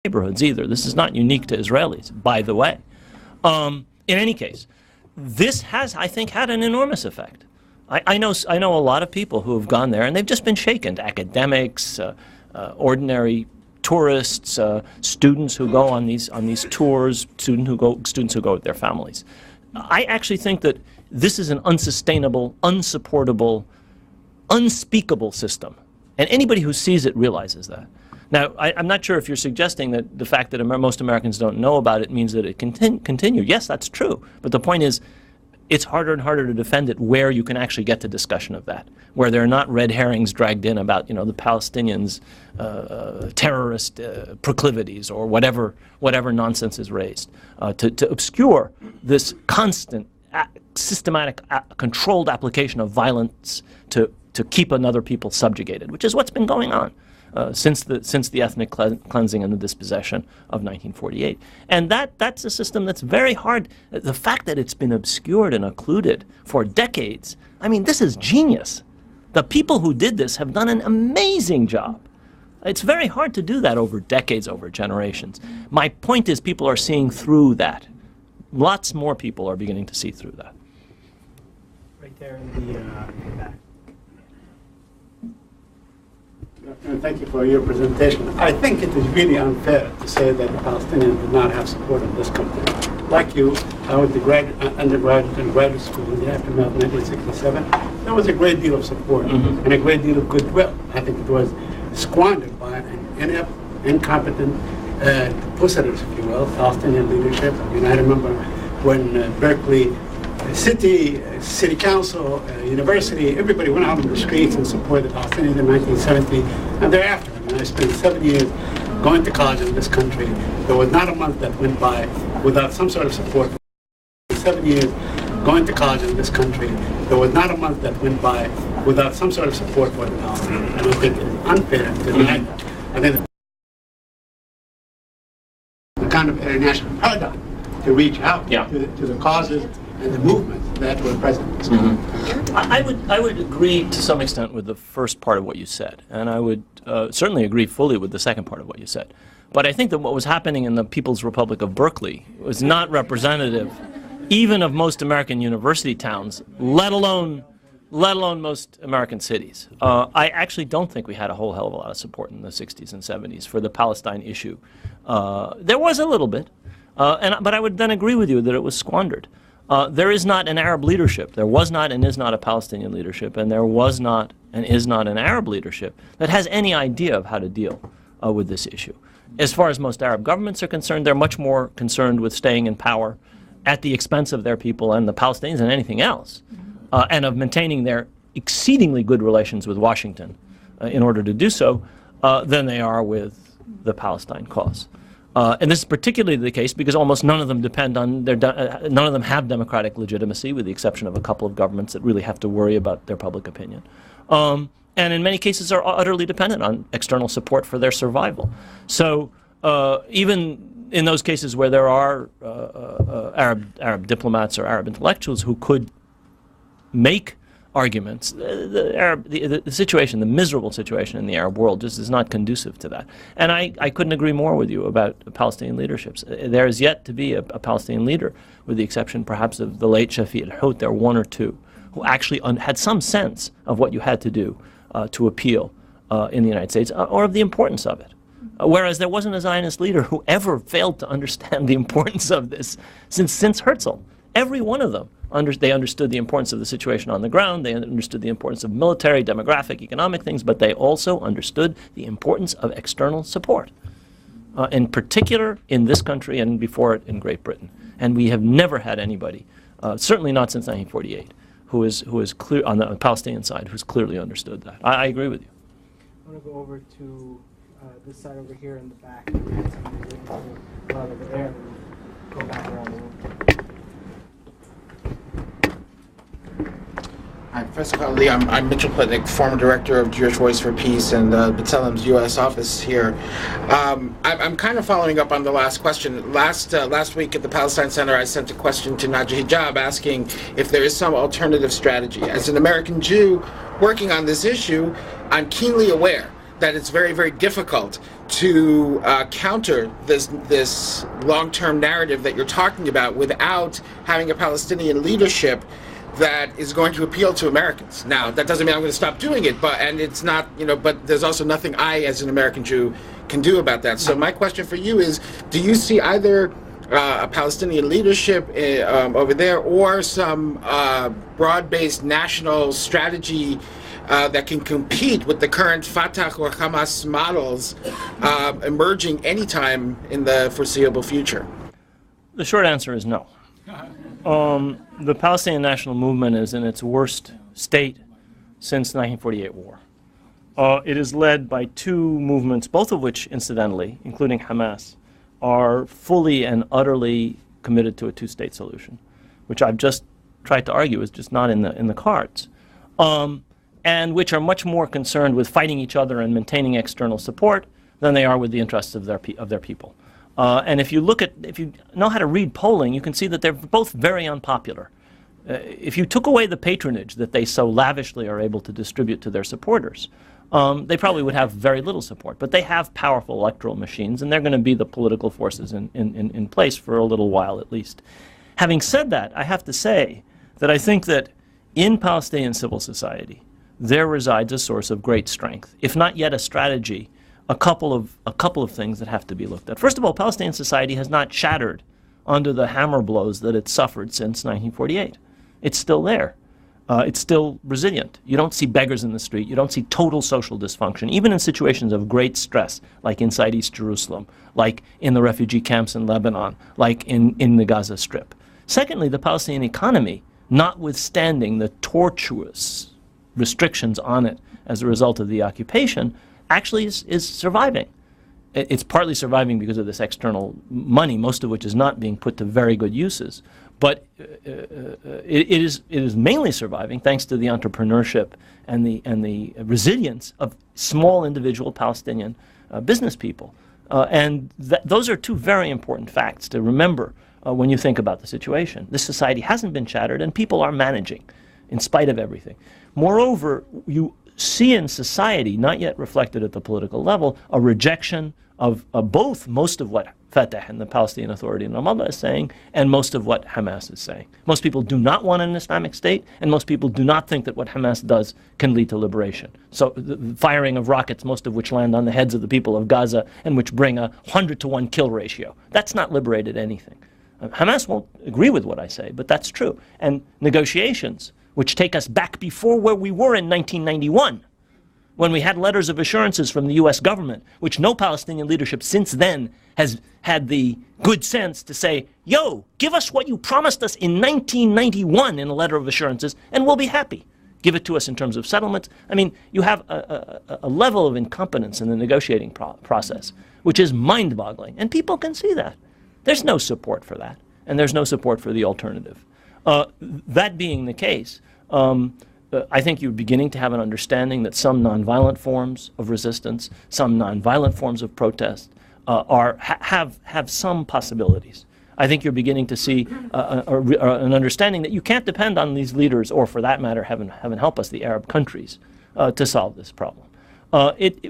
neighborhoods either. This is not unique to Israelis, by the way. In any case, this has, I think, had an enormous effect. I know a lot of people who have gone there and they've just been shaken. Academics, ordinary tourists, students who go on these tours, students who go with their families. I actually think that this is an unsustainable, unsupportable, unspeakable system, and anybody who sees it realizes that. Now, I'm not sure if you're suggesting that the fact that most Americans don't know about it means that it can continue. Yes, that's true, but the point is, it's harder and harder to defend it where you can actually get to discussion of that, where there are not red herrings dragged in about, you know, the Palestinians' terrorist proclivities or whatever nonsense is raised, to obscure this constant, systematic, controlled application of violence to keep another people subjugated, which is what's been going on since the ethnic cleansing and the dispossession of 1948. And that's a system that's very hard. The fact that it's been obscured and occluded for decades, I mean, this is genius. The people who did this have done an amazing job. It's very hard to do that over decades, over generations. My point is people are seeing through that. Lots more people are beginning to see through that. Right there in the back. Thank you for your presentation. I think it is really unfair to say that the Palestinians did not have support in this country. Like you, I went to undergraduate and graduate school in the aftermath of 1967. There was a great deal of support and a great deal of goodwill. I think it was squandered by an inept, incompetent, duplicitous, if you will, Palestinian leadership. I mean, I remember when Berkeley City Council, university, everybody went out on the streets and supported the Palestinians in 1970 and thereafter. I mean, I spent 7 years going to college in this country. There was not a month that went by without some sort of support. 7 years going to college in this country. There was not a month that went by without some sort of support for the Palestinians. I don't think it's unfair to deny that. I think the kind of international paradigm to reach out to the causes and the movements that were present in this country. I would agree to some extent with the first part of what you said, and I would certainly agree fully with the second part of what you said. But I think that what was happening in the People's Republic of Berkeley was not representative even of most American university towns, let alone most American cities. I actually don't think we had a whole hell of a lot of support in the 60s and 70s for the Palestine issue. There was a little bit, but I would then agree with you that it was squandered. There is not an Arab leadership. There was not and is not a Palestinian leadership, and there was not and is not an Arab leadership that has any idea of how to deal with this issue. As far as most Arab governments are concerned, they're much more concerned with staying in power at the expense of their people and the Palestinians and anything else, and of maintaining their exceedingly good relations with Washington in order to do so, than they are with the Palestine cause. And this is particularly the case because almost none of them depend on none of them have democratic legitimacy, with the exception of a couple of governments that really have to worry about their public opinion. And in many cases are utterly dependent on external support for their survival. So even in those cases where there are Arab diplomats or Arab intellectuals who could make arguments, the situation, the miserable situation in the Arab world just is not conducive to that. And I couldn't agree more with you about Palestinian leaderships. There is yet to be a Palestinian leader, with the exception perhaps of the late Shafi al-Hout. There are one or two who actually had some sense of what you had to do to appeal in the United States, or of the importance of it. Whereas there wasn't a Zionist leader who ever failed to understand the importance of this since Herzl. Every one of them, they understood the importance of the situation on the ground, they understood the importance of military, demographic, economic things, but they also understood the importance of external support, in particular in this country and before it in Great Britain. And we have never had anybody, certainly not since 1948, who is clear on the Palestinian side, who's clearly understood that. I agree with you. I want to go over to this side over here in the back. We had somebody over there. Go back around the room. Hi, Professor Khalidi. I'm Mitchell Plitnick, former director of Jewish Voice for Peace and B'Tselem's U.S. office here. I'm kind of following up on the last question. Last week at the Palestine Center, I sent a question to Naji Hijab asking if there is some alternative strategy. As an American Jew working on this issue, I'm keenly aware that it's very, very difficult to counter this long-term narrative that you're talking about without having a Palestinian leadership that is going to appeal to Americans. Now, that doesn't mean I'm going to stop doing it, and it's not, but there's also nothing I, as an American Jew, can do about that. So my question for you is, do you see either a Palestinian leadership over there or some broad-based national strategy that can compete with the current Fatah or Hamas models emerging anytime in the foreseeable future? The short answer is no. The Palestinian national movement is in its worst state since the 1948 war. It is led by two movements, both of which, incidentally, including Hamas, are fully and utterly committed to a two-state solution, which I've just tried to argue is just not in the cards, and which are much more concerned with fighting each other and maintaining external support than they are with the interests of their people. And if you know how to read polling, you can see that they're both very unpopular. If you took away the patronage that they so lavishly are able to distribute to their supporters, they probably would have very little support. But they have powerful electoral machines, and they're going to be the political forces in place for a little while at least. Having said that, I have to say that I think that in Palestinian civil society, there resides a source of great strength, if not yet a strategy, a couple of things that have to be looked at. First of all, Palestinian society has not shattered under the hammer blows that it's suffered since 1948. It's still there. It's still resilient. You don't see beggars in the street. You don't see total social dysfunction, even in situations of great stress, like inside East Jerusalem, like in the refugee camps in Lebanon, like in the Gaza Strip. Secondly, the Palestinian economy, notwithstanding the tortuous restrictions on it as a result of the occupation, actually is surviving. It's partly surviving because of this external money, most of which is not being put to very good uses. But it is mainly surviving thanks to the entrepreneurship and the resilience of small individual Palestinian business people. And those are two very important facts to remember when you think about the situation. This society hasn't been shattered, and people are managing in spite of everything. Moreover, you see in society, not yet reflected at the political level, a rejection of both most of what Fatah and the Palestinian Authority in Ramallah is saying and most of what Hamas is saying. Most people do not want an Islamic state, and most people do not think that what Hamas does can lead to liberation. So the firing of rockets, most of which land on the heads of the people of Gaza and which bring a 100-to-1 kill ratio, that's not liberated anything. Hamas won't agree with what I say, but that's true. And negotiations, which take us back before where we were in 1991, when we had letters of assurances from the U.S. government, which no Palestinian leadership since then has had the good sense to say, yo, give us what you promised us in 1991 in a letter of assurances, and we'll be happy. Give it to us in terms of settlements. I mean, you have a level of incompetence in the negotiating process, which is mind-boggling, and people can see that. There's no support for that, and there's no support for the alternative. That being the case, I think you're beginning to have an understanding that some nonviolent forms of resistance, some nonviolent forms of protest have some possibilities. I think you're beginning to see an understanding that you can't depend on these leaders, or for that matter, heaven help us, the Arab countries, to solve this problem.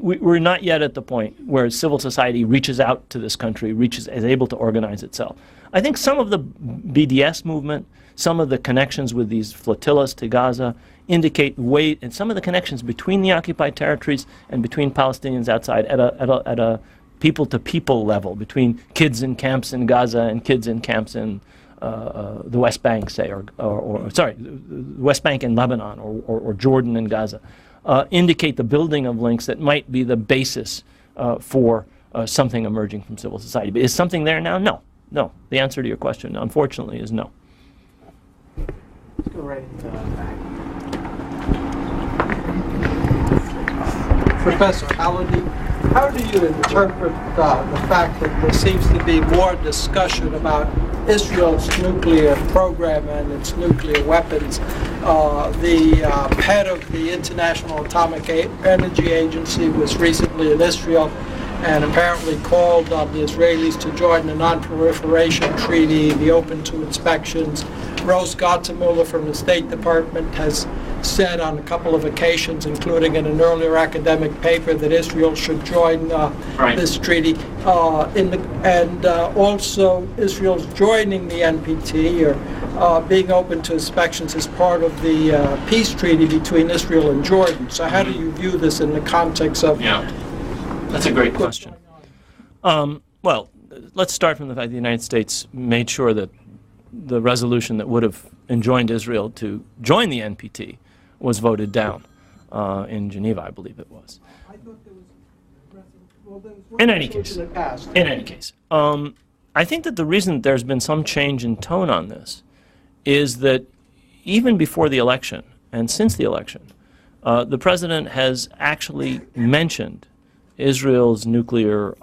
We're not yet at the point where civil society reaches out to this country, is able to organize itself. I think some of the BDS movement, some of the connections with these flotillas to Gaza indicate weight, and some of the connections between the occupied territories and between Palestinians outside at a people-to-people level, between kids in camps in Gaza and kids in camps in the West Bank, say, the West Bank in Lebanon or Jordan and Gaza, indicate the building of links that might be the basis for something emerging from civil society. But is something there now? No. No. The answer to your question, unfortunately, is no. Let's go right into that. Professor Khalidi, how do you interpret the fact that there seems to be more discussion about Israel's nuclear program and its nuclear weapons? The head of the International Atomic Energy Agency was recently in Israel and apparently called on the Israelis to join the non-proliferation treaty, be open to inspections. Rose Gottemuller from the State Department has said on a couple of occasions, including in an earlier academic paper, that Israel should join this treaty. And also Israel's joining the NPT or being open to inspections as part of the peace treaty between Israel and Jordan. So how do you view this in the context of... Yeah, that's a great question. Well, let's start from the fact the United States made sure that the resolution that would have enjoined Israel to join the NPT was voted down in Geneva, I believe it was. I thought there was... In any case, I think that the reason that there's been some change in tone on this is that even before the election and since the election, the president has actually mentioned Israel's nuclear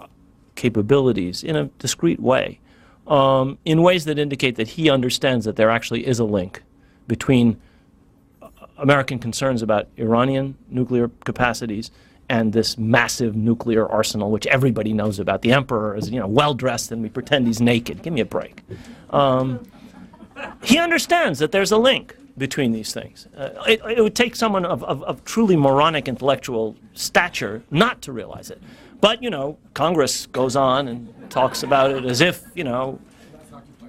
capabilities in a discreet way, in ways that indicate that he understands that there actually is a link between American concerns about Iranian nuclear capacities and this massive nuclear arsenal, which everybody knows about. The emperor is, well-dressed and we pretend he's naked. Give me a break. He understands that there's a link between these things. It would take someone of truly moronic intellectual stature not to realize it. But, Congress goes on and talks about it as if,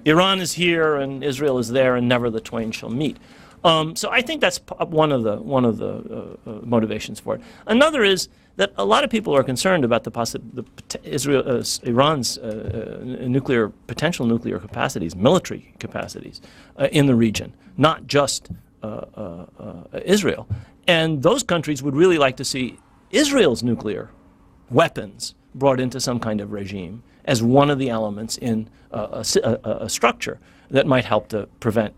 Iran is here and Israel is there and never the twain shall meet. So I think that's one of the motivations for it. Another is that a lot of people are concerned about Iran's potential nuclear capacities, military capacities in the region, not just Israel. And those countries would really like to see Israel's nuclear weapons brought into some kind of regime as one of the elements in a structure that might help to prevent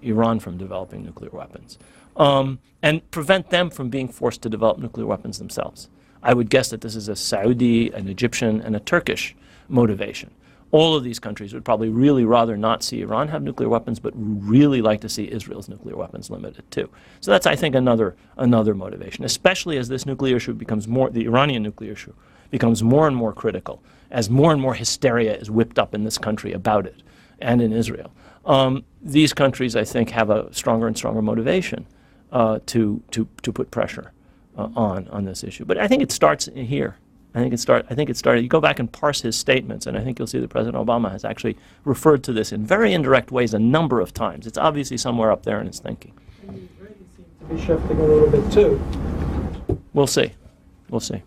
Iran from developing nuclear weapons and prevent them from being forced to develop nuclear weapons themselves. I would guess that this is a Saudi, an Egyptian, and a Turkish motivation. All of these countries would probably really rather not see Iran have nuclear weapons, but really like to see Israel's nuclear weapons limited too. So that's, I think, another motivation, especially as this nuclear issue becomes the Iranian nuclear issue becomes more and more critical, as more and more hysteria is whipped up in this country about it and in Israel. These countries, I think, have a stronger and stronger motivation to put pressure on this issue. But I think it starts here. I think it started. You go back and parse his statements, and I think you'll see that President Obama has actually referred to this in very indirect ways a number of times. It's obviously somewhere up there in his thinking. And the Israelis seem to be shifting a little bit too. We'll see. We'll see.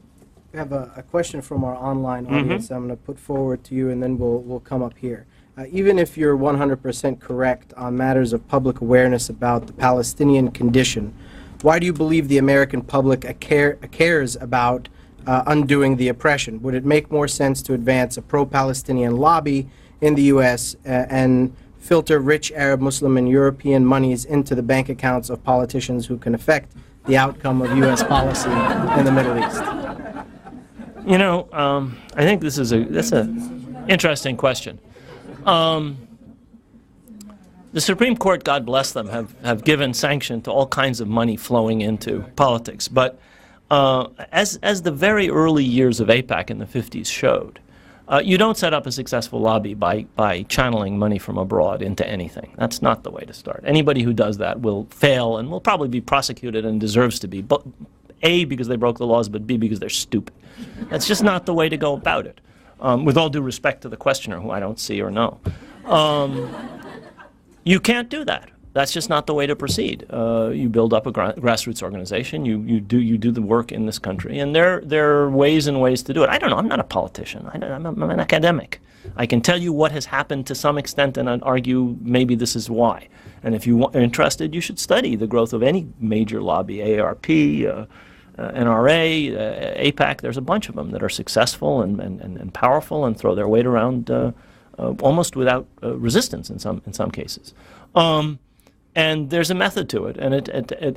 We have a question from our online audience I'm going to put forward to you, and then we'll come up here. Even if you're 100% correct on matters of public awareness about the Palestinian condition, why do you believe the American public cares about undoing the oppression? Would it make more sense to advance a pro-Palestinian lobby in the U.S. And filter rich Arab, Muslim, and European monies into the bank accounts of politicians who can affect the outcome of U.S. policy in the Middle East? I think that's an interesting question. The Supreme Court, God bless them, have given sanction to all kinds of money flowing into politics. But as the very early years of AIPAC in the 50s showed, you don't set up a successful lobby by channeling money from abroad into anything. That's not the way to start. Anybody who does that will fail and will probably be prosecuted and deserves to be, but A, because they broke the laws, but B, because they're stupid. That's just not the way to go about it, with all due respect to the questioner, who I don't see or know. You can't do that. That's just not the way to proceed. You build up a grassroots organization. You do the work in this country, and there are ways and ways to do it. I don't know. I'm not a politician. I'm an academic. I can tell you what has happened to some extent, and I'd argue maybe this is why. And if you are interested, you should study the growth of any major lobby, AARP, NRA, AIPAC. There's a bunch of them that are successful and powerful and throw their weight around almost without resistance in some cases. And there's a method to it, and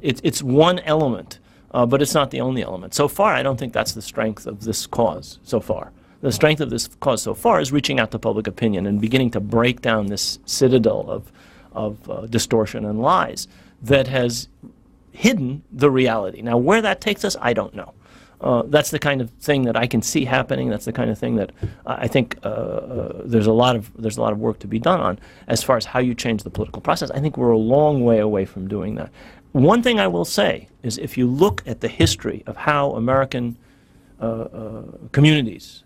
it's one element, but it's not the only element. So far, I don't think that's the strength of this cause so far. The strength of this cause so far is reaching out to public opinion and beginning to break down this citadel of distortion and lies that has hidden the reality. Now, where that takes us, I don't know. That's the kind of thing that I can see happening. That's the kind of thing that I think there's a lot of work to be done on as far as how you change the political process. I think we're a long way away from doing that. one thing I will say is if you look at the history of how American communities